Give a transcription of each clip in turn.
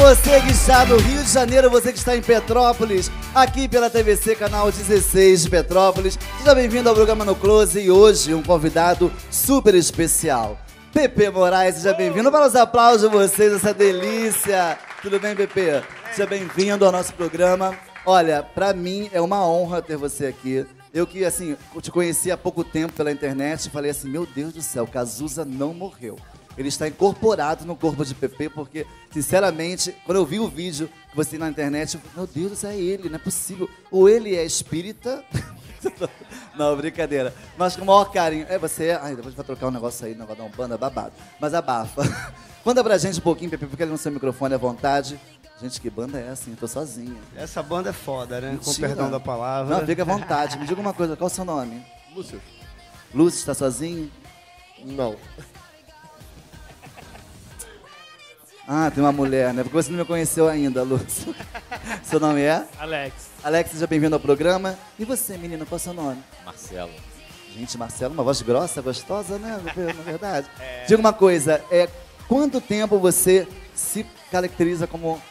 você que está no Rio de Janeiro, você que está em Petrópolis, aqui pela TVC, canal 16 de Petrópolis. Seja bem-vindo ao programa No Close e hoje um convidado super especial. Pepe Moraes, seja bem-vindo. Para os aplausos de vocês, essa delícia. Tudo bem, Pepe? Seja bem-vindo ao nosso programa. Olha, pra mim é uma honra ter você aqui. Eu que, assim, te conheci há pouco tempo pela internet e falei assim, meu Deus do céu, Cazuza não morreu. Ele está incorporado no corpo de Pepe, porque, sinceramente, quando eu vi o vídeo que você na internet, eu falei, meu Deus, é ele, não é possível. Ou ele é espírita... Não, brincadeira. Mas com o maior carinho. Você é... Ai, depois vai trocar um negócio aí, negócio da Umbanda, babado. Mas abafa. Conta pra gente um pouquinho, Pepe, porque ele no seu microfone à vontade. Gente, que banda é essa? Eu tô sozinha. Essa banda é foda, né? Mentira. Com perdão da palavra. Não, fica à vontade. Me diga uma coisa, qual é o seu nome? Lúcio. Lúcio, está sozinho? Não. Ah, tem uma mulher, né? Porque você não me conheceu ainda, Lúcio. Seu nome é? Alex. Alex, seja bem-vindo ao programa. E você, menina, qual é o seu nome? Marcelo. Gente, Marcelo, uma voz grossa, gostosa, né? Na verdade. Diga uma coisa, quanto tempo você se caracteriza como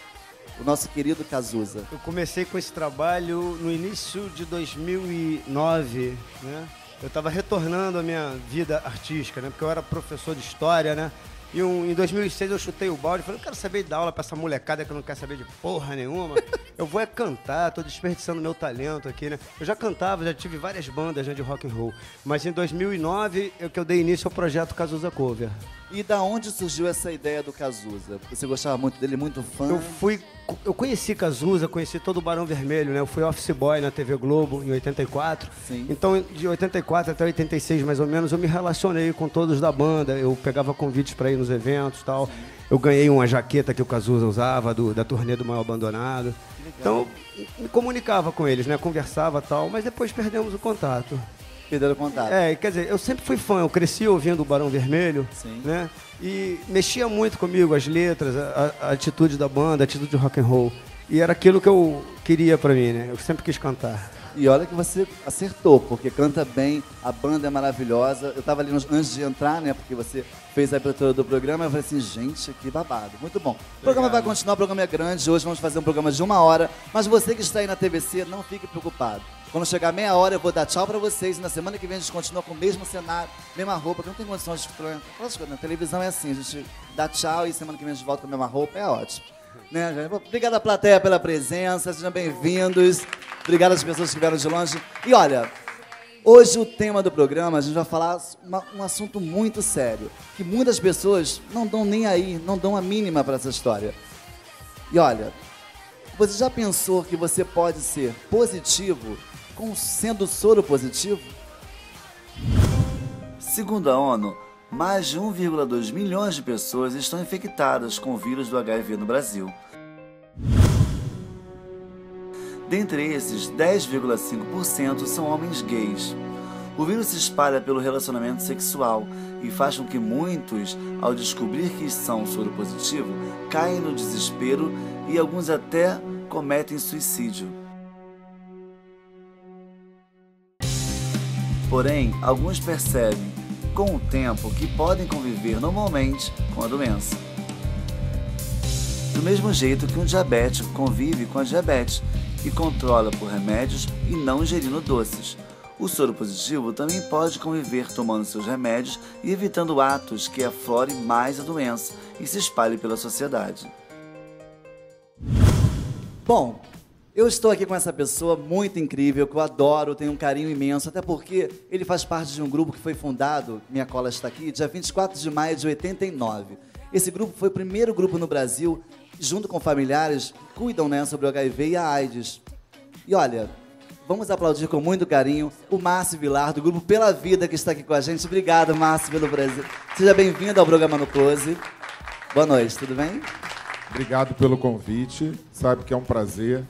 o nosso querido Cazuza? Eu comecei com esse trabalho no início de 2009, né? Eu estava retornando à minha vida artística, né? Porque eu era professor de história, né? E em 2006 eu chutei o balde e falei, eu quero saber de dar aula pra essa molecada que não quer saber de porra nenhuma. Eu vou cantar, tô desperdiçando meu talento aqui, né? Eu já cantava, já tive várias bandas, né, de rock and roll. Mas em 2009 é que eu dei início ao projeto Cazuza Cover. E da onde surgiu essa ideia do Cazuza? Você gostava muito dele, muito fã? Eu conheci Cazuza, conheci todo o Barão Vermelho, né? Eu fui office boy na TV Globo em 84. Sim. Então, de 84 até 86, mais ou menos, eu me relacionei com todos da banda. Eu pegava convites para ir nos eventos e tal. Eu ganhei uma jaqueta que o Cazuza usava da turnê do Mal Abandonado. Então, me comunicava com eles, né? Conversava e tal, mas depois perdemos o contato. Perderam o contato. Quer dizer, eu sempre fui fã, eu cresci ouvindo o Barão Vermelho, Sim. né? E mexia muito comigo, as letras, a atitude da banda, a atitude de rock and roll. E era aquilo que eu queria pra mim, né? Eu sempre quis cantar. E olha que você acertou, porque canta bem, a banda é maravilhosa. Eu tava ali antes de entrar, né? Porque você fez a abertura do programa, eu falei assim, gente, que babado. Muito bom. O programa vai continuar, o programa é grande. Hoje vamos fazer um programa de 1 hora. Mas você que está aí na TVC, não fique preocupado. Quando chegar meia hora, eu vou dar tchau pra vocês. E na semana que vem a gente continua com o mesmo cenário, mesma roupa, que não tem condições de... Na televisão é assim, a gente dá tchau e semana que vem a gente volta com a mesma roupa, é ótimo. Né, gente? Obrigado à plateia pela presença, sejam bem-vindos. Obrigado às pessoas que vieram de longe. E olha, hoje o tema do programa, a gente vai falar um assunto muito sério, que muitas pessoas não dão nem aí, não dão a mínima para essa história. E olha, você já pensou que você pode ser positivo sendo soro positivo? Segundo a ONU, mais de 1,2 milhões de pessoas estão infectadas com o vírus do HIV no Brasil. Dentre esses, 10,5% são homens gays. O vírus se espalha pelo relacionamento sexual e faz com que muitos, ao descobrir que são soropositivo, caem no desespero e alguns até cometem suicídio. Porém, alguns percebem, com o tempo, que podem conviver normalmente com a doença. Do mesmo jeito que um diabético convive com a diabetes e controla por remédios e não ingerindo doces. O soro positivo também pode conviver tomando seus remédios e evitando atos que aflorem mais a doença e se espalhe pela sociedade. Bom, eu estou aqui com essa pessoa muito incrível, que eu adoro, tenho um carinho imenso, até porque ele faz parte de um grupo que foi fundado, minha cola está aqui, dia 24 de maio de 89. Esse grupo foi o primeiro grupo no Brasil, junto com familiares, que cuidam, né, sobre o HIV e a AIDS. E olha, vamos aplaudir com muito carinho o Márcio Vilar, do grupo Pela Vida, que está aqui com a gente. Obrigado, Márcio, pelo prazer. Seja bem-vindo ao programa No Close. Boa noite, tudo bem? Obrigado pelo convite, sabe que é um prazer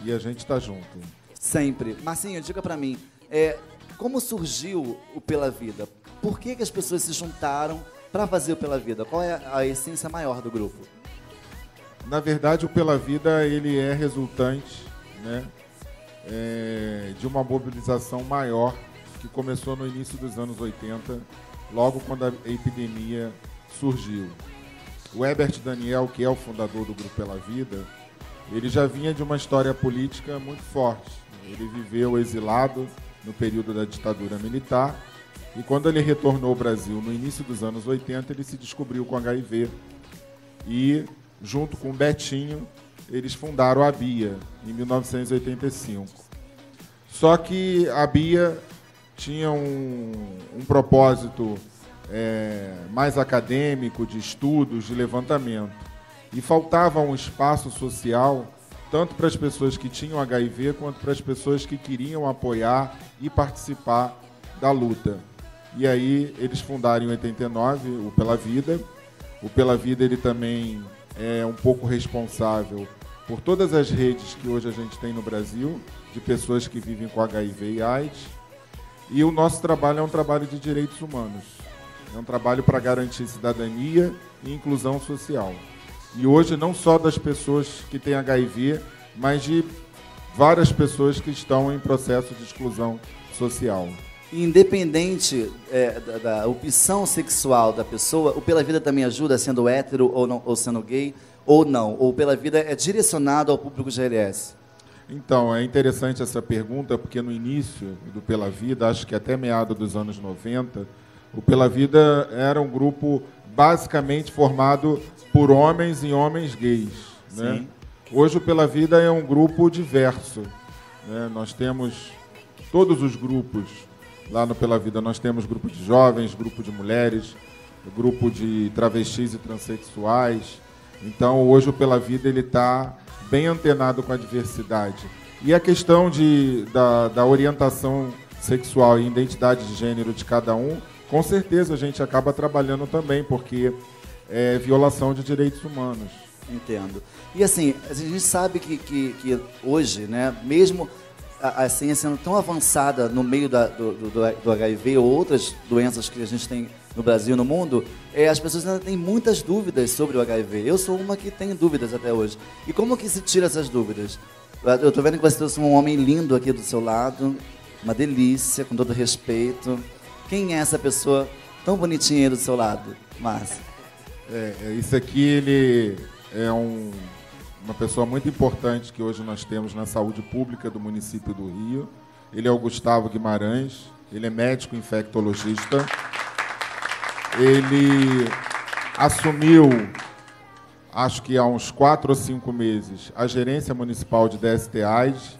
e a gente está junto. Sempre. Marcinho, diga pra mim, como surgiu o Pela Vida? Por que as pessoas se juntaram para fazer o Pela Vida? Qual é a essência maior do grupo? Na verdade, o Pela Vida ele é resultante, né, de uma mobilização maior que começou no início dos anos 80, logo quando a epidemia surgiu. o Herbert Daniel, que é o fundador do Grupo Pela Vida, ele já vinha de uma história política muito forte. Ele viveu exilado no período da ditadura militar e quando ele retornou ao Brasil no início dos anos 80, ele se descobriu com HIV e, junto com o Betinho, eles fundaram a BIA em 1985. Só que a BIA tinha um propósito mais acadêmico, de estudos, de levantamento. E faltava um espaço social, tanto para as pessoas que tinham HIV, quanto para as pessoas que queriam apoiar e participar da luta. E aí eles fundaram em 89 o Pela Vida. O Pela Vida ele também é um pouco responsável por todas as redes que hoje a gente tem no Brasil, de pessoas que vivem com HIV e AIDS. E o nosso trabalho é um trabalho de direitos humanos. É um trabalho para garantir cidadania e inclusão social. E hoje não só das pessoas que têm HIV, mas de várias pessoas que estão em processo de exclusão social. Independente da opção sexual da pessoa, o Pela Vida também ajuda sendo hétero ou, não, ou sendo gay, ou não? Ou Pela Vida é direcionado ao público GLS? Então, é interessante essa pergunta, porque no início do Pela Vida, acho que até meados dos anos 90, o Pela Vida era um grupo basicamente formado por homens e homens gays. Né? Hoje o Pela Vida é um grupo diverso. Né? Nós temos todos os grupos lá no Pela Vida. Nós temos grupo de jovens, grupo de mulheres, grupo de travestis e transexuais. Então, hoje o Pela Vida está bem antenado com a diversidade. E a questão da orientação sexual e identidade de gênero de cada um, com certeza a gente acaba trabalhando também, porque é violação de direitos humanos. Entendo. E assim, a gente sabe que hoje, né, mesmo a ciência sendo tão avançada no meio do HIV ou outras doenças que a gente tem no Brasil e no mundo, as pessoas ainda têm muitas dúvidas sobre o HIV. Eu sou uma que tem dúvidas até hoje. E como que se tira essas dúvidas? Eu estou vendo que você trouxe um homem lindo aqui do seu lado, uma delícia, com todo respeito. Quem é essa pessoa tão bonitinha aí do seu lado, Márcio? Isso aqui, ele é uma pessoa muito importante que hoje nós temos na saúde pública do município do Rio. Ele é o Gustavo Guimarães, ele é médico infectologista. Ele assumiu, acho que há uns 4 ou 5 meses, a gerência municipal de DST-AIDS.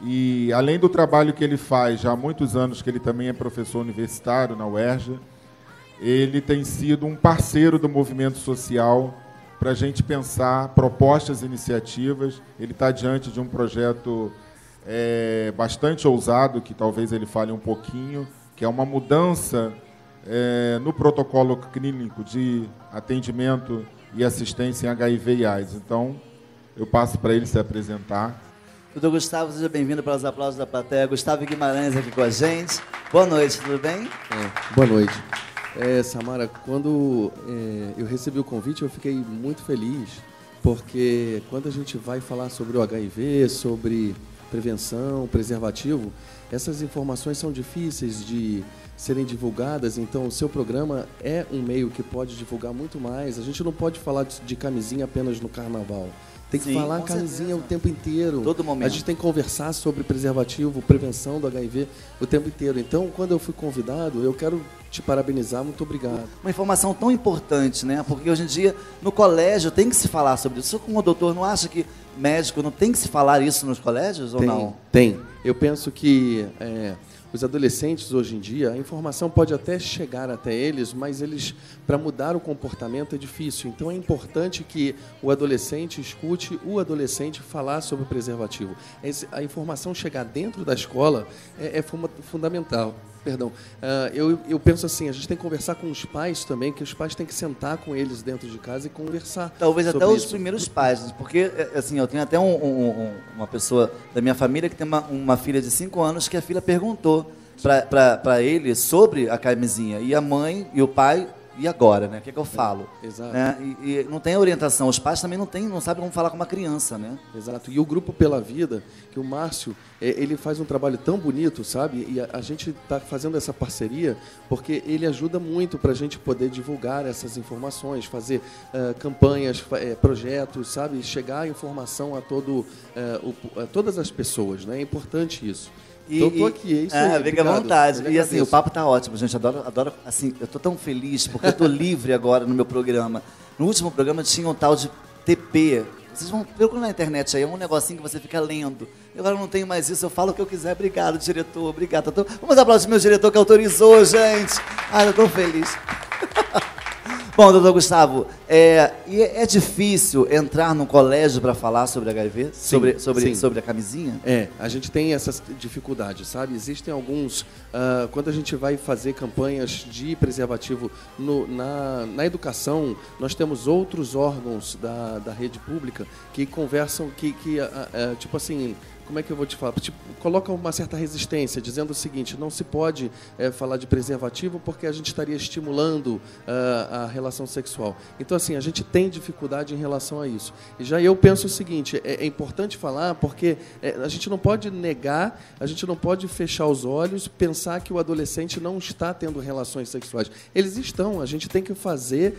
E, além do trabalho que ele faz, já há muitos anos que ele também é professor universitário na UERJ, ele tem sido um parceiro do movimento social para a gente pensar propostas e iniciativas. Ele está diante de um projeto bastante ousado, que talvez ele fale um pouquinho, que é uma mudança no protocolo clínico de atendimento e assistência em HIV e AIDS. Então, eu passo para ele se apresentar. Doutor Gustavo, seja bem-vindo para os aplausos da plateia. Gustavo Guimarães aqui com a gente. Boa noite, tudo bem? Boa noite. Samara, quando eu recebi o convite, eu fiquei muito feliz, porque quando a gente vai falar sobre o HIV, sobre prevenção, preservativo, essas informações são difíceis de serem divulgadas, então o seu programa é um meio que pode divulgar muito mais. A gente não pode falar de camisinha apenas no carnaval. Tem que falar camisinha o tempo inteiro. Todo momento. A gente tem que conversar sobre preservativo, prevenção do HIV o tempo inteiro. Então, quando eu fui convidado, eu quero te parabenizar. Muito obrigado. Uma informação tão importante, né? Porque hoje em dia, no colégio, tem que se falar sobre isso. Você, como doutor, não acha que médico não tem que se falar isso nos colégios ou não? Tem. Eu penso que os adolescentes, hoje em dia, a informação pode até chegar até eles, mas para mudar o comportamento é difícil. Então, é importante que o adolescente escute o adolescente falar sobre o preservativo. A informação chegar dentro da escola é fundamental. Perdão. Eu penso assim, a gente tem que conversar com os pais também, que os pais têm que sentar com eles dentro de casa e conversar. Talvez até os primeiros pais, porque assim, eu tenho até uma pessoa da minha família que tem uma filha de 5 anos que a filha perguntou para ele sobre a camisinha. E a mãe e o pai e agora, né? O que eu falo? Exato. Né? E não tem orientação. Os pais também não sabem como falar com uma criança, né? Exato. E o Grupo Pela Vida, que o Márcio, ele faz um trabalho tão bonito, sabe? E a gente está fazendo essa parceria porque ele ajuda muito para a gente poder divulgar essas informações, fazer campanhas, projetos, sabe? Chegar a informação a todas as pessoas, né? É importante isso. Então, eu tô aqui, é isso aí. Fica à vontade. E assim, o papo tá ótimo, gente. Adoro, assim, eu tô tão feliz porque eu tô livre agora no meu programa. No último programa tinha um tal de TP. Vocês vão procurar na internet aí, é um negocinho que você fica lendo. Eu agora não tenho mais isso, eu falo o que eu quiser. Obrigado, diretor, obrigado. Vamos aplaudir meu diretor que autorizou, gente. Eu tô feliz. Bom, doutor Gustavo, é difícil entrar no colégio para falar sobre HIV? Sim. Sobre a camisinha? A gente tem essas dificuldades, sabe? Existem alguns... quando a gente vai fazer campanhas de preservativo na educação, nós temos outros órgãos da rede pública que conversam, tipo assim... Como é que eu vou te falar? Tipo, coloca uma certa resistência, dizendo o seguinte, não se pode falar de preservativo porque a gente estaria estimulando a relação sexual. Então, assim, a gente tem dificuldade em relação a isso. E já eu penso o seguinte, é importante falar porque a gente não pode negar, a gente não pode fechar os olhos, pensar que o adolescente não está tendo relações sexuais. Eles estão, a gente tem que fazer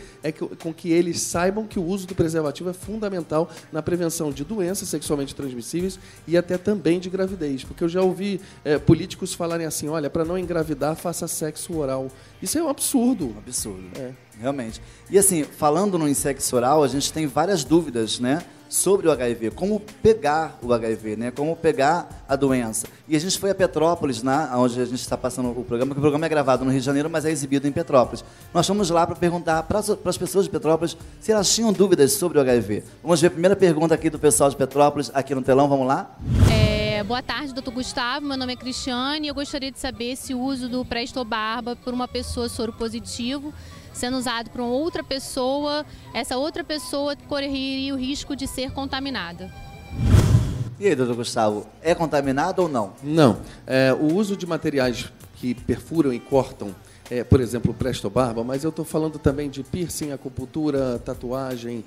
com que eles saibam que o uso do preservativo é fundamental na prevenção de doenças sexualmente transmissíveis e até também de gravidez, porque eu já ouvi políticos falarem assim, olha, para não engravidar, faça sexo oral. Isso é um absurdo. Um absurdo, realmente. E assim, falando no sexo oral, a gente tem várias dúvidas, né, sobre o HIV, como pegar o HIV, né, como pegar a doença. E a gente foi a Petrópolis, onde a gente está passando o programa, que o programa é gravado no Rio de Janeiro, mas é exibido em Petrópolis. Nós fomos lá para perguntar para as pessoas de Petrópolis se elas tinham dúvidas sobre o HIV. Vamos ver a primeira pergunta aqui do pessoal de Petrópolis, aqui no telão, vamos lá? Boa tarde, doutor Gustavo. Meu nome é Cristiane e eu gostaria de saber se o uso do Prestobarba por uma pessoa soro positivo, sendo usado por uma outra pessoa, essa outra pessoa correria o risco de ser contaminada. E aí, doutor Gustavo, é contaminado ou não? Não. O uso de materiais que perfuram e cortam, por exemplo, o Prestobarba, mas eu estou falando também de piercing, acupuntura, tatuagem,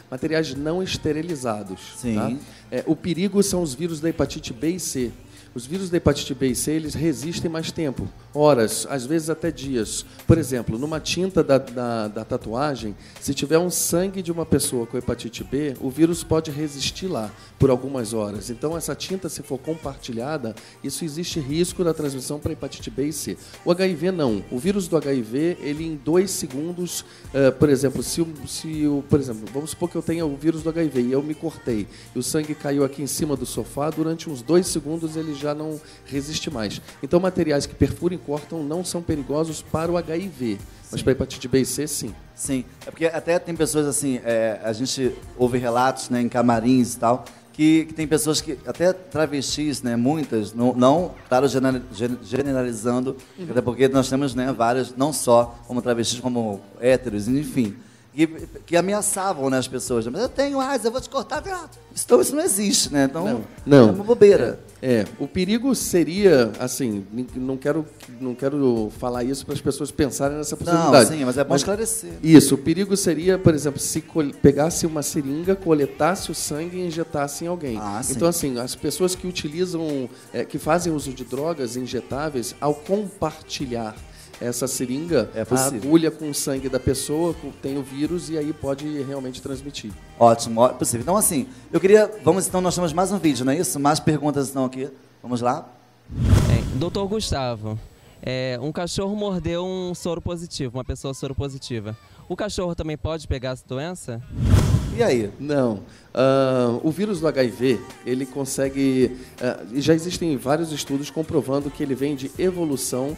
materiais não esterilizados. Sim. Tá? O perigo são os vírus da hepatite B e C. Os vírus da hepatite B e C, eles resistem mais tempo, horas, às vezes até dias. Por exemplo, numa tinta da tatuagem, se tiver um sangue de uma pessoa com hepatite B, o vírus pode resistir lá por algumas horas. Então, essa tinta, se for compartilhada, isso existe risco da transmissão para hepatite B e C. O HIV não. O vírus do HIV, ele em 2 segundos, por exemplo, por exemplo, vamos supor que eu tenha o vírus do HIV e eu me cortei, e o sangue caiu aqui em cima do sofá, durante uns 2 segundos ele já não resiste mais. Então, materiais que perfuram e cortam não são perigosos para o HIV, mas para a hepatite B e C, sim. Sim, é porque até tem pessoas assim, a gente ouve relatos, né, em camarins e tal, que tem pessoas que, até travestis, né, muitas, não claro, generalizando, até porque nós temos, né, várias, não só como travestis, como héteros, enfim, que ameaçavam, né, as pessoas. Mas eu tenho AIDS, eu vou te cortar. Então isso não existe, né? Então não. É uma bobeira. O perigo seria, assim, não quero falar isso para as pessoas pensarem nessa possibilidade. Não, sim, mas é bom esclarecer. Isso, o perigo seria, por exemplo, se pegasse uma seringa, coletasse o sangue e injetasse em alguém. Então, assim, as pessoas que utilizam, que fazem uso de drogas injetáveis, ao compartilhar essa seringa, a agulha com o sangue da pessoa tem o vírus e aí pode realmente transmitir. Ótimo, possível. Então, assim, então nós temos mais um vídeo, não é isso? Mais perguntas estão aqui. Vamos lá? Doutor Gustavo, um cachorro mordeu um soro positivo, uma pessoa soro positiva. O cachorro também pode pegar essa doença? E aí? Não. O vírus do HIV, ele consegue... já existem vários estudos comprovando que ele vem de evolução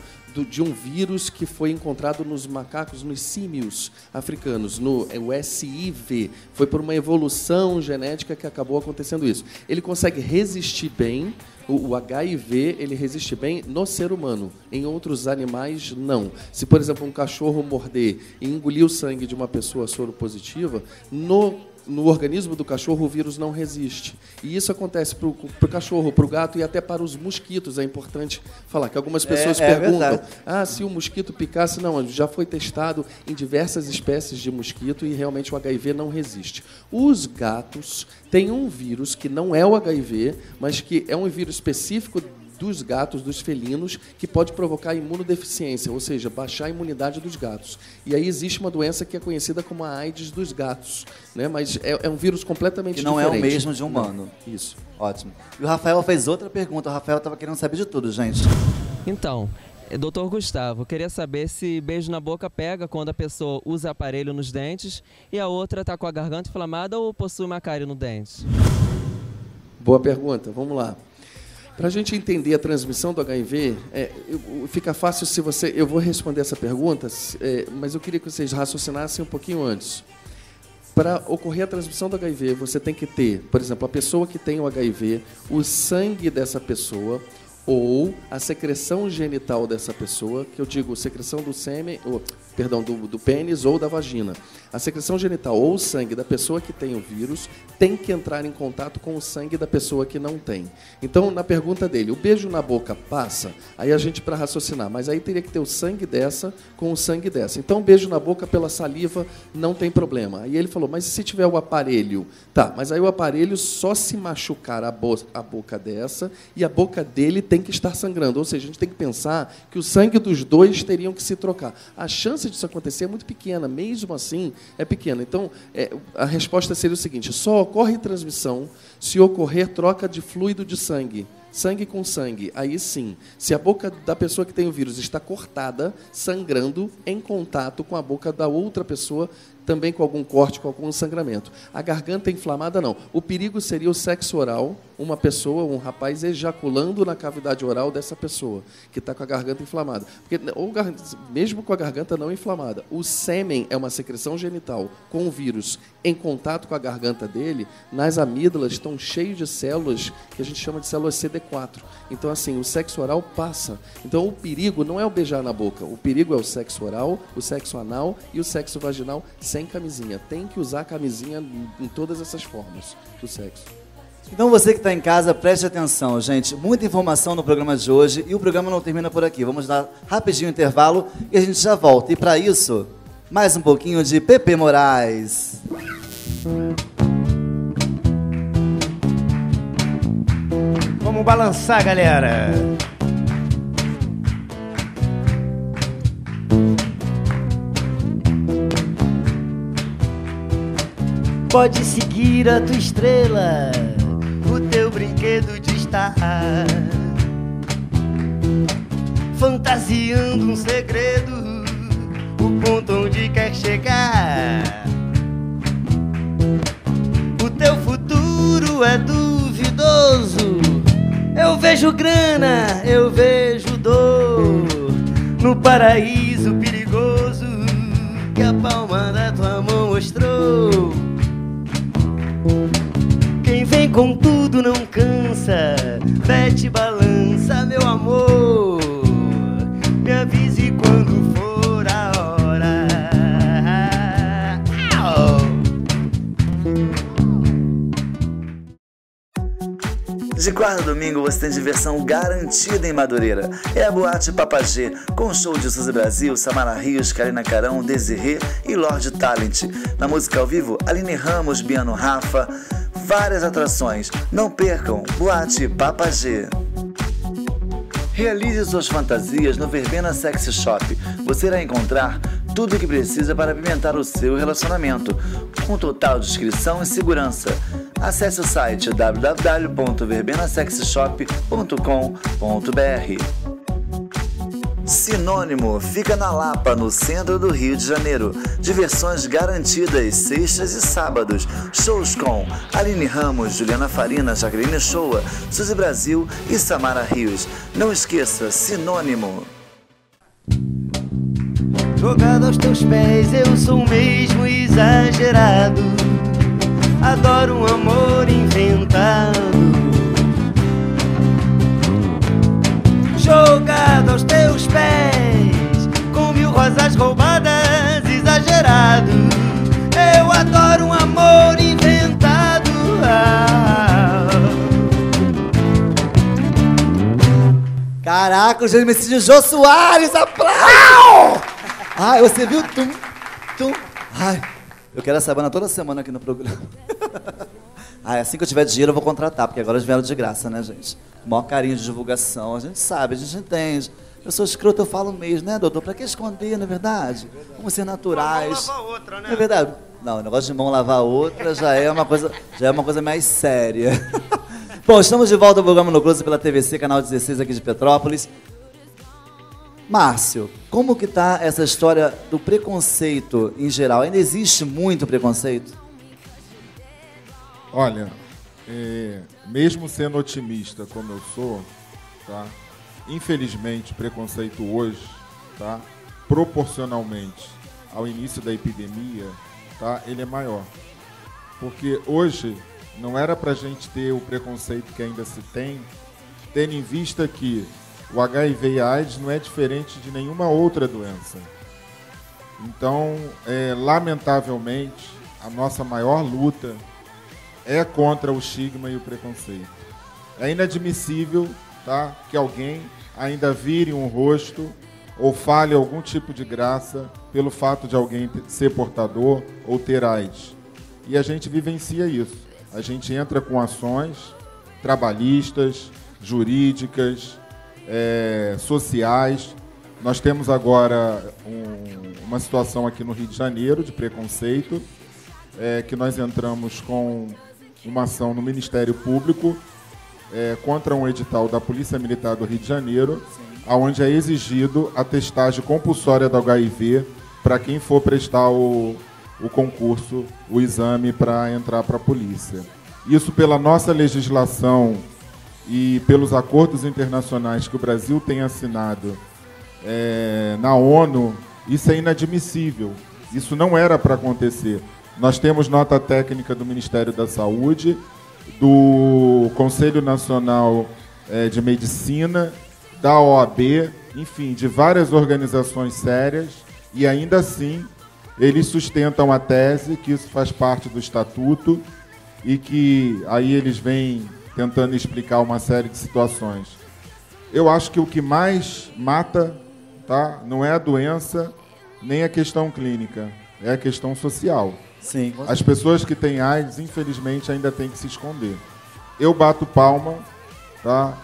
de um vírus que foi encontrado nos macacos, nos símios africanos, o SIV. Foi por uma evolução genética que acabou acontecendo isso. Ele consegue resistir bem, o HIV, ele resiste bem no ser humano. Em outros animais, não. Se, por exemplo, um cachorro morder e engolir o sangue de uma pessoa soropositiva, no no organismo do cachorro o vírus não resiste. E isso acontece para o cachorro, para o gato e até para os mosquitos. É importante falar que algumas pessoas perguntam, se o mosquito picasse. Não, já foi testado em diversas espécies de mosquito e realmente o HIV não resiste. Os gatos têm um vírus que não é o HIV, mas que é um vírus específico dos gatos, dos felinos, que pode provocar imunodeficiência, ou seja, baixar a imunidade dos gatos. E aí existe uma doença que é conhecida como a AIDS dos gatos, né? Mas é um vírus completamente diferente. Que não é o mesmo de humano. Isso. Ótimo. E o Rafael fez outra pergunta. O Rafael estava querendo saber de tudo, gente. Então, doutor Gustavo, queria saber se beijo na boca pega quando a pessoa usa aparelho nos dentes e a outra está com a garganta inflamada ou possui uma cárie no dente? Boa pergunta. Vamos lá. Para a gente entender a transmissão do HIV, fica fácil se você... Eu vou responder essa pergunta, mas eu queria que vocês raciocinassem um pouquinho antes. Para ocorrer a transmissão do HIV, você tem que ter, por exemplo, a pessoa que tem o HIV, o sangue dessa pessoa ou a secreção genital dessa pessoa, que eu digo secreção do sêmen, do pênis ou da vagina. A secreção genital ou o sangue da pessoa que tem o vírus tem que entrar em contato com o sangue da pessoa que não tem. Então, na pergunta dele, o beijo na boca passa? Aí a gente, para raciocinar, mas aí teria que ter o sangue dessa com o sangue dessa. Então, beijo na boca pela saliva não tem problema. Aí ele falou, mas e se tiver o aparelho? Tá, mas aí o aparelho só se machucar a boca dessa e a boca dele tem que estar sangrando. Ou seja, a gente tem que pensar que o sangue dos dois teriam que se trocar. A chance disso acontecer é muito pequena, mesmo assim é pequena. Então, a resposta seria o seguinte, só ocorre transmissão se ocorrer troca de fluido de sangue. Sangue com sangue, aí sim. Se a boca da pessoa que tem o vírus está cortada, sangrando, em contato com a boca da outra pessoa, também com algum corte, com algum sangramento. A garganta inflamada, não. O perigo seria o sexo oral, uma pessoa, um rapaz, ejaculando na cavidade oral dessa pessoa, que está com a garganta inflamada. Porque, mesmo com a garganta não inflamada, o sêmen é uma secreção genital com o vírus em contato com a garganta dele, nas amígdalas estão cheios de células que a gente chama de células CD4. Então, assim, o sexo oral passa. Então, o perigo não é o beijar na boca. O perigo é o sexo oral, o sexo anal e o sexo vaginal sem camisinha. Tem que usar camisinha em todas essas formas do sexo. Então você que está em casa, preste atenção, gente. Muita informação no programa de hoje e o programa não termina por aqui. Vamos dar rapidinho um intervalo e a gente já volta. E para isso, mais um pouquinho de Pepe Moraes. Vamos balançar, galera. Pode seguir a tua estrela, o teu brinquedo de estar fantasiando um segredo, o ponto onde quer chegar. O teu futuro é duvidoso, eu vejo grana, eu vejo dor, no paraíso perigoso que a palma da tua mão mostrou. Quem vem com tudo não cansa, mete balança, meu amor. Me avise quando for a hora. De quarta a domingo você tem diversão garantida em Madureira. É a Boate Papagê, com show de Suzy Brasil, Samara Rios, Karina Carão, Desirê e Lorde Talent. Na música ao vivo, Aline Ramos, Biano Rafa, várias atrações. Não percam, Boate Papagê. Realize suas fantasias no Verbena Sexy Shop. Você irá encontrar tudo o que precisa para apimentar o seu relacionamento, com total discrição e segurança. Acesse o site www.verbenasexyshop.com.br. Sinônimo fica na Lapa, no centro do Rio de Janeiro. Diversões garantidas, sextas e sábados. Shows com Aline Ramos, Juliana Farina, Jaqueline Shoa, Suzy Brasil e Samara Rios. Não esqueça, Sinônimo. Jogado aos teus pés, eu sou mesmo exagerado. Adoro um amor inventado. Jogado aos teus pés, com 1000 rosas roubadas, exagerado. Eu adoro um amor inventado. Caraca, o Gemicídio Jô Soares, aplausos! Ai, você viu? Tum. Ai, eu quero essa banda toda semana aqui no programa. Ai, assim que eu tiver dinheiro eu vou contratar, porque agora eles vieram de graça, né, gente? O maior carinho de divulgação, a gente sabe, a gente entende. Eu sou escroto, eu falo mesmo, né, doutor? Pra que esconder, não é verdade? Vamos ser naturais. Uma mão lava a outra, né? Não é verdade? Não, o negócio de mão lavar a outra já é uma coisa mais séria. Bom, estamos de volta ao programa No Close pela TVC, canal 16 aqui de Petrópolis. Márcio, como que tá essa história do preconceito em geral? Ainda existe muito preconceito? Olha, mesmo sendo otimista como eu sou, tá? Infelizmente, o preconceito hoje, tá? Proporcionalmente ao início da epidemia, tá? Ele é maior. Porque hoje não era para a gente ter o preconceito que ainda se tem, tendo em vista que o HIV e AIDS não é diferente de nenhuma outra doença. Então, lamentavelmente, a nossa maior luta é contra o estigma e o preconceito. É inadmissível, tá, que alguém ainda vire um rosto ou fale algum tipo de graça pelo fato de alguém ser portador ou ter AIDS. E a gente vivencia isso. A gente entra com ações trabalhistas, jurídicas, sociais. Nós temos agora uma situação aqui no Rio de Janeiro de preconceito, que nós entramos com uma ação no Ministério Público contra um edital da Polícia Militar do Rio de Janeiro, onde é exigido a testagem compulsória do HIV para quem for prestar o concurso, o exame para entrar para a polícia. Isso pela nossa legislação e pelos acordos internacionais que o Brasil tem assinado na ONU, isso é inadmissível. Isso não era para acontecer. Nós temos nota técnica do Ministério da Saúde, do Conselho Nacional de Medicina, da OAB, enfim, de várias organizações sérias, e ainda assim eles sustentam a tese que isso faz parte do Estatuto e que aí eles vêm tentando explicar uma série de situações. Eu acho que o que mais mata, tá, não é a doença nem a questão clínica, é a questão social. Sim. As pessoas que têm AIDS, infelizmente, ainda têm que se esconder. Eu bato palma, tá?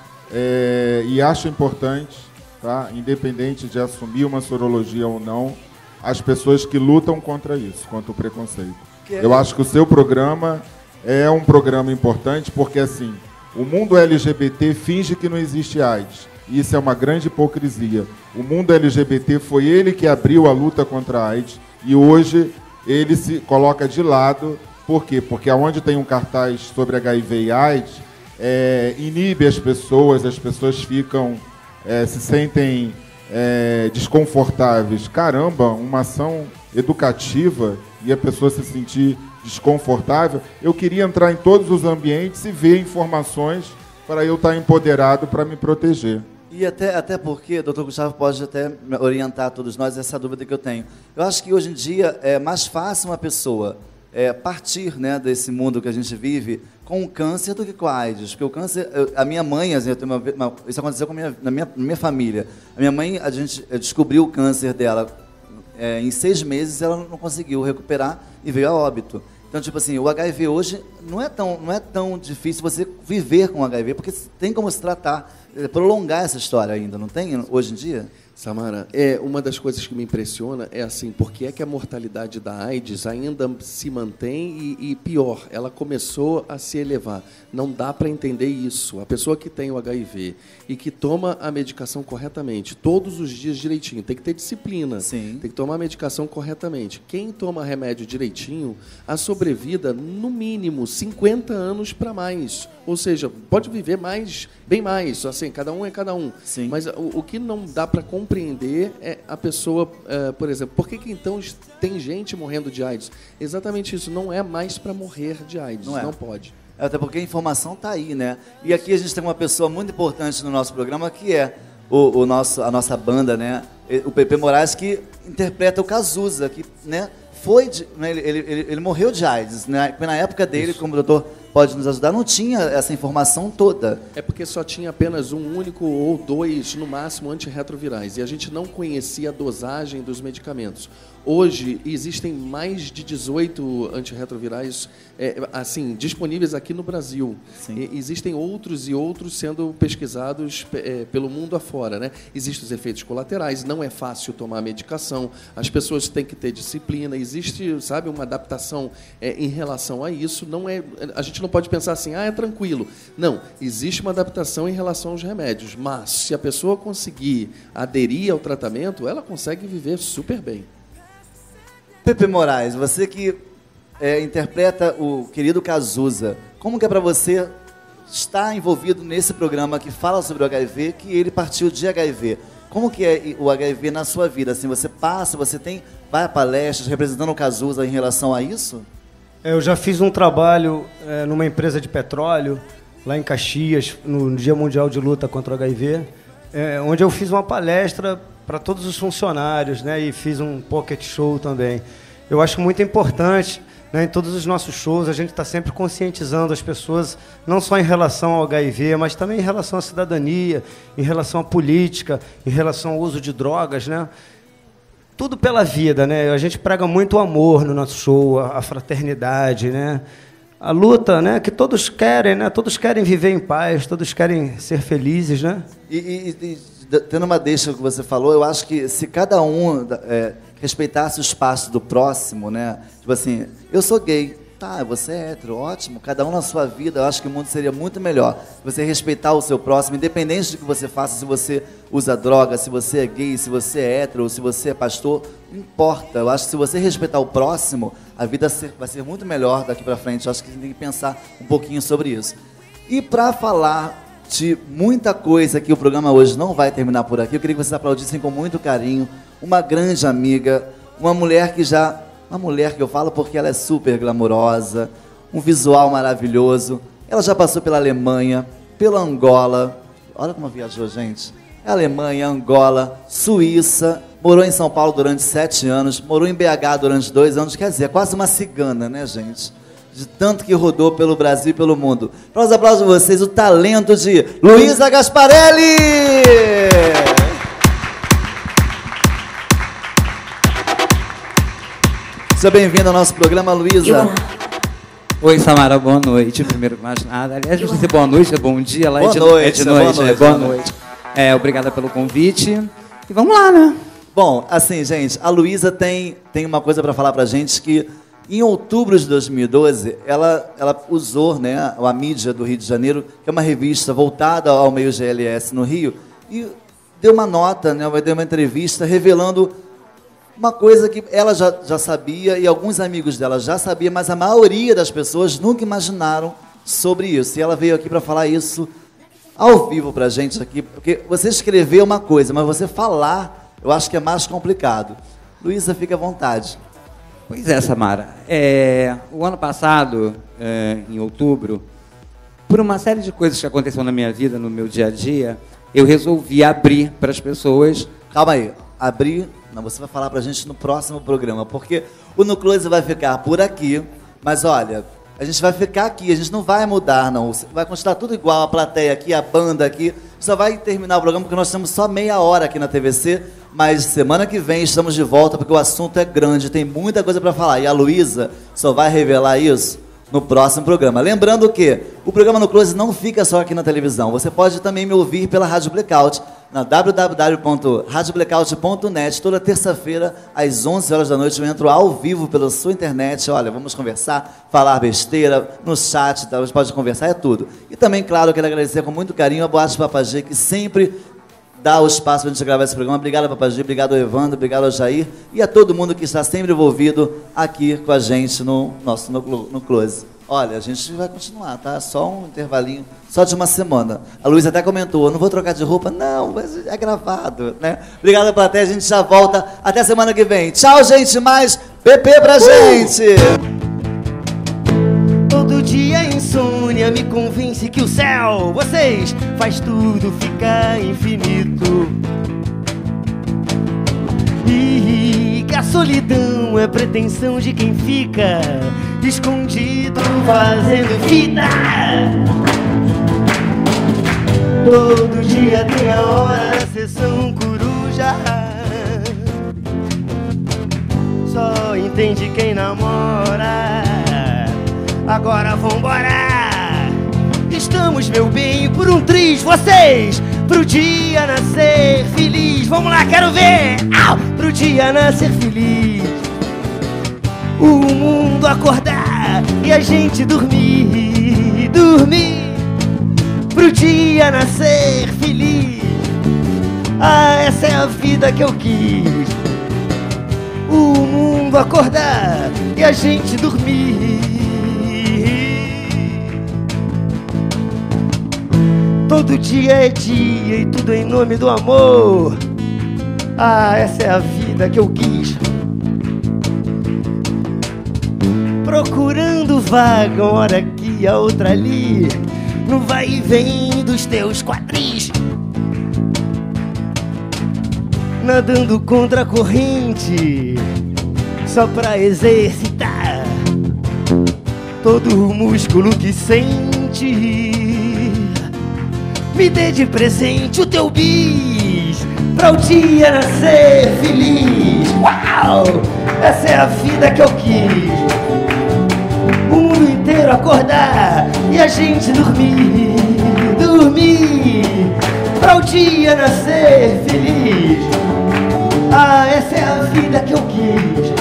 E acho importante, tá? Independente de assumir uma sorologia ou não, as pessoas que lutam contra isso, contra o preconceito. Eu acho que o seu programa é um programa importante porque, assim, o mundo LGBT finge que não existe AIDS. E isso é uma grande hipocrisia. O mundo LGBT foi ele que abriu a luta contra a AIDS e hoje ele se coloca de lado. Por quê? Porque onde tem um cartaz sobre HIV e AIDS, inibe as pessoas ficam, se sentem desconfortáveis. Caramba, uma ação educativa e a pessoa se sentir desconfortável. Eu queria entrar em todos os ambientes e ver informações para eu estar empoderado para me proteger. E até porque, doutor Gustavo pode até orientar a todos nós essa dúvida que eu tenho. Eu acho que hoje em dia é mais fácil uma pessoa partir, né, desse mundo que a gente vive com o câncer do que com a AIDS. Porque o câncer, a minha mãe, assim, isso aconteceu na minha família. A minha mãe, a gente descobriu o câncer dela em 6 meses, ela não conseguiu recuperar e veio a óbito. Então, tipo assim, o HIV hoje não é tão difícil você viver com o HIV, porque tem como se tratar, prolongar essa história ainda, não tem hoje em dia? Samara, uma das coisas que me impressiona é assim, porque é que a mortalidade da AIDS ainda se mantém e pior, ela começou a se elevar. Não dá para entender isso. A pessoa que tem o HIV e que toma a medicação corretamente, todos os dias direitinho, tem que ter disciplina, Sim. Tem que tomar a medicação corretamente. Quem toma remédio direitinho, a sobrevida, no mínimo, 50 anos para mais. Ou seja, pode viver mais, bem mais, assim, cada um é cada um. Sim. Mas o que não dá para compreender é a pessoa, por exemplo, por que então tem gente morrendo de AIDS? Exatamente isso, não é mais para morrer de AIDS, não pode. Até porque a informação está aí, né? E aqui a gente tem uma pessoa muito importante no nosso programa, que é a nossa banda, né? O Pepe Moraes, que interpreta o Cazuza, que, né, ele morreu de AIDS, né? Na época dele, como o doutor pode nos ajudar, não tinha essa informação toda. É porque só tinha apenas um único ou 2, no máximo, antirretrovirais. E a gente não conhecia a dosagem dos medicamentos. Hoje, existem mais de 18 antirretrovirais assim, disponíveis aqui no Brasil. Existem outros e outros sendo pesquisados pelo mundo afora, né? Existem os efeitos colaterais, não é fácil tomar a medicação, as pessoas têm que ter disciplina, existe, sabe, uma adaptação em relação a isso. Não é, a gente não pode pensar assim, é tranquilo. Não, existe uma adaptação em relação aos remédios, mas se a pessoa conseguir aderir ao tratamento, ela consegue viver super bem. Pepe Moraes, você que interpreta o querido Cazuza, como que é para você estar envolvido nesse programa que fala sobre o HIV, que ele partiu de HIV? Como que é o HIV na sua vida? Assim, você passa, vai a palestras representando o Cazuza em relação a isso? Eu já fiz um trabalho numa empresa de petróleo, lá em Caxias, no Dia Mundial de Luta contra o HIV, onde eu fiz uma palestra para todos os funcionários, né, e fiz um pocket show também. Eu acho muito importante, né, em todos os nossos shows, a gente está sempre conscientizando as pessoas, não só em relação ao HIV, mas também em relação à cidadania, em relação à política, em relação ao uso de drogas, né? Tudo pela vida, né? A gente prega muito o amor no nosso show, a fraternidade, né? A luta, né, que todos querem, né? Todos querem viver em paz, todos querem ser felizes, né? Tendo uma deixa que você falou, eu acho que se cada um respeitasse o espaço do próximo, né? Tipo assim, eu sou gay, tá, você é hétero, ótimo, cada um na sua vida, eu acho que o mundo seria muito melhor. Você respeitar o seu próximo, independente do que você faça, se você usa droga, se você é gay, se você é hétero, se você é pastor, não importa. Eu acho que se você respeitar o próximo, a vida vai ser muito melhor daqui para frente. Eu acho que você tem que pensar um pouquinho sobre isso. E para falar de muita coisa que o programa hoje não vai terminar por aqui, eu queria que vocês aplaudissem com muito carinho uma grande amiga, uma mulher que eu falo porque ela é super glamourosa, um visual maravilhoso. Ela já passou pela Alemanha, pela Angola, olha como viajou, gente. Alemanha, Angola, Suíça, morou em São Paulo durante 7 anos, morou em BH durante 2 anos, quer dizer, é quase uma cigana, né, gente? De tanto que rodou pelo Brasil e pelo mundo. Para os aplausos de vocês, o talento de Luísa Gasparelli! Seja bem-vinda ao nosso programa, Luísa. Oi, Samara, boa noite. Primeiro que mais nada. Aliás, não sei se é boa noite, é bom dia. Lá boa noite, boa noite. Obrigada pelo convite. E vamos lá, né? Bom, assim, gente, a Luísa tem uma coisa para falar pra gente que em outubro de 2012, ela usou, né, a Mídia do Rio de Janeiro, que é uma revista voltada ao meio GLS no Rio, e deu uma nota, né, deu uma entrevista revelando uma coisa que ela já sabia e alguns amigos dela já sabiam, mas a maioria das pessoas nunca imaginaram sobre isso. E ela veio aqui para falar isso ao vivo para a gente aqui, porque você escrever é uma coisa, mas você falar, eu acho que é mais complicado. Luísa, fica à vontade. Pois é, Samara. O ano passado, em outubro, por uma série de coisas que aconteceu na minha vida, no meu dia a dia, eu resolvi abrir para as pessoas. Calma aí, abrir, não, você vai falar para a gente no próximo programa, porque o No Close vai ficar por aqui, mas olha, a gente vai ficar aqui, a gente não vai mudar, não. Vai continuar tudo igual, a plateia aqui, a banda aqui. Só vai terminar o programa porque nós temos só meia hora aqui na TVC, mas semana que vem estamos de volta porque o assunto é grande, tem muita coisa para falar. E a Luísa só vai revelar isso no próximo programa. Lembrando que o programa No Close não fica só aqui na televisão. Você pode também me ouvir pela Rádio Blackout, na www.radioblackout.net. Toda terça-feira, às 11 horas da noite, eu entro ao vivo pela sua internet. Olha, vamos conversar, falar besteira, no chat, tá? Você pode conversar, é tudo. E também, claro, eu quero agradecer com muito carinho a Boate Papagê, que sempre dá o espaço para a gente gravar esse programa. Obrigado, Papagê, obrigado ao Evandro, obrigado ao Jair e a todo mundo que está sempre envolvido aqui com a gente no Close. Olha, a gente vai continuar, tá? Só um intervalinho, só de uma semana. A Luísa até comentou, não vou trocar de roupa, não, mas é gravado, né? Obrigado, plateia, a gente já volta até semana que vem. Tchau, gente, mais PP pra gente! Todo dia insônia me convence que o céu, vocês, faz tudo ficar infinito. E que a solidão é pretensão de quem fica escondido fazendo fita. Todo dia tem a hora da sessão coruja. Só entende quem namora. Agora vambora. Estamos, meu bem, por um triz, vocês, pro dia nascer feliz. Vamos lá, quero ver! Au! Pro dia nascer feliz, o mundo acordar e a gente dormir, dormir. Pro dia nascer feliz, ah, essa é a vida que eu quis. O mundo acordar e a gente dormir. Todo dia é dia e tudo em nome do amor. Ah, essa é a vida que eu quis. Procurando vaga, uma hora aqui, a outra ali, no vai e vem dos teus quadris. Nadando contra a corrente, só pra exercitar todo o músculo que sente. Me dê de presente o teu bis, pra o dia nascer feliz. Uau! Essa é a vida que eu quis. O mundo inteiro acordar e a gente dormir, dormir. Pra o dia nascer feliz. Ah, essa é a vida que eu quis.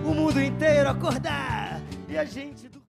O mundo inteiro acordar e a gente dormir.